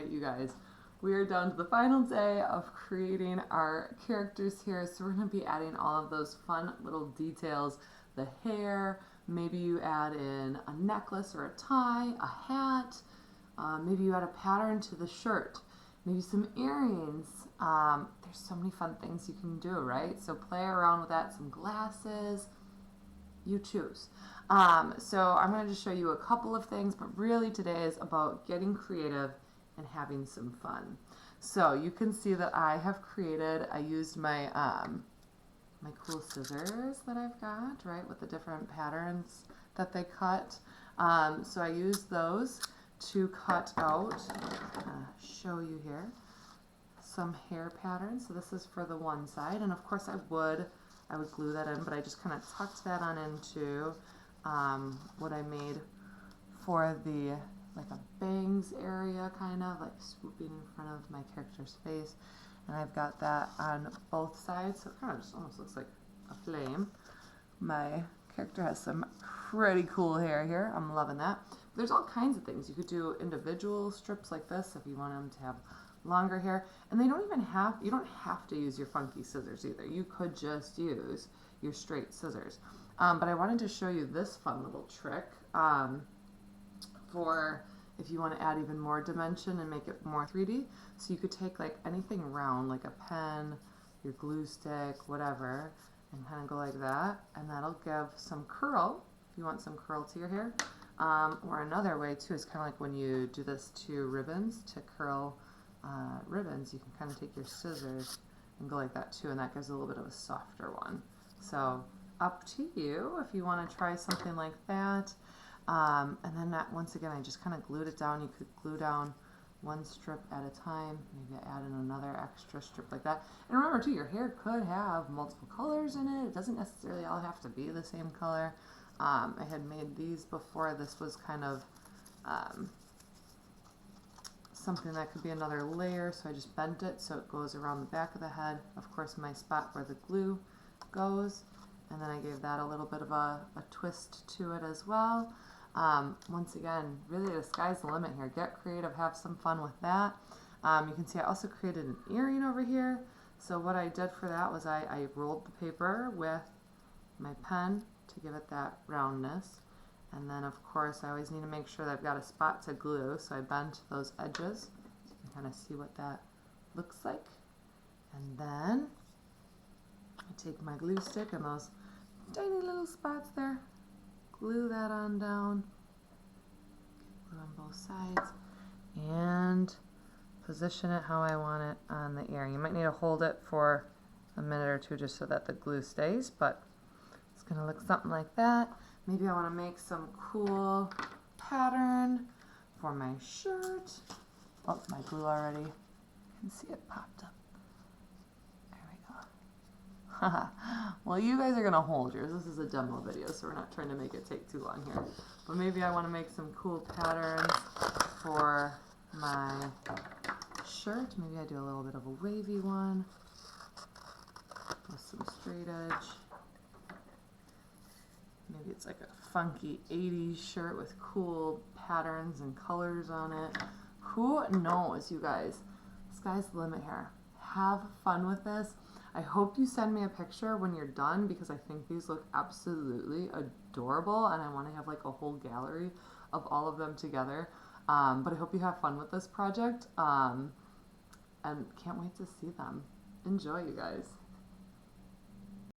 right, you guys, we are down to the final day of creating our characters here. So we're going to be adding all of those fun little details, the hair, maybe you add in a necklace or a tie, a hat, maybe you add a pattern to the shirt, maybe some earrings. There's so many fun things you can do, right? So play around with that, some glasses, you choose. So I'm going to just show you a couple of things, but really today is about getting creative and having some fun. So you can see that I have created, I used my my cool scissors that I've got, right, with the different patterns that they cut. So I used those to cut out, show you here, some hair patterns. So this is for the one side, and of course I would glue that in, but I just kind of tucked that on into what I made for the, like a bangs area, kind of like swooping in front of my character's face. And I've got that on both sides, so it kind of just almost looks like a flame. My character has some pretty cool hair here. I'm loving that. But there's all kinds of things. You could do individual strips like this if you want them to have longer hair. And they don't even have, you don't have to use your funky scissors either. You could just use your straight scissors. But I wanted to show you this fun little trick for if you want to add even more dimension and make it more 3D. So you could take like anything round, like a pen, your glue stick, whatever, and kind of go like that, and that'll give some curl if you want some curl to your hair. Or another way too is kind of like when you do this to ribbons, to curl ribbons, you can kind of take your scissors and go like that too, and that gives a little bit of a softer one. So up to you if you want to try something like that. And then that, once again, I just kind of glued it down. You could glue down one strip at a time, maybe add in another extra strip like that. And remember too, your hair could have multiple colors in it. It doesn't necessarily all have to be the same color. I had made these before. This was kind of something that could be another layer, so I just bent it so it goes around the back of the head. Of course, my spot where the glue goes, and then I gave that a little bit of a twist to it as well. Once again, really the sky's the limit here. Get creative, have some fun with that. You can see I also created an earring over here. So what I did for that was I rolled the paper with my pen to give it that roundness. And then of course I always need to make sure that I've got a spot to glue, so I bent those edges. So you can kind of see what that looks like. And then I take my glue stick and those tiny little spots there, glue that on down, glue on both sides, and position it how I want it on the earring. You might need to hold it for a minute or two just so that the glue stays, but it's going to look something like that. Maybe I want to make some cool pattern for my shirt. Oh, my glue already. You can see it popped up. There we go. Well, you guys are going to hold yours. This is a demo video, so we're not trying to make it take too long here. But maybe I want to make some cool patterns for my shirt. Maybe I do a little bit of a wavy one with some straight edge. Maybe it's like a funky 80s shirt with cool patterns and colors on it. Who knows, you guys? Sky's the limit here. Have fun with this. I hope you send me a picture when you're done, because I think these look absolutely adorable and I want to have like a whole gallery of all of them together. But I hope you have fun with this project and can't wait to see them. Enjoy, you guys.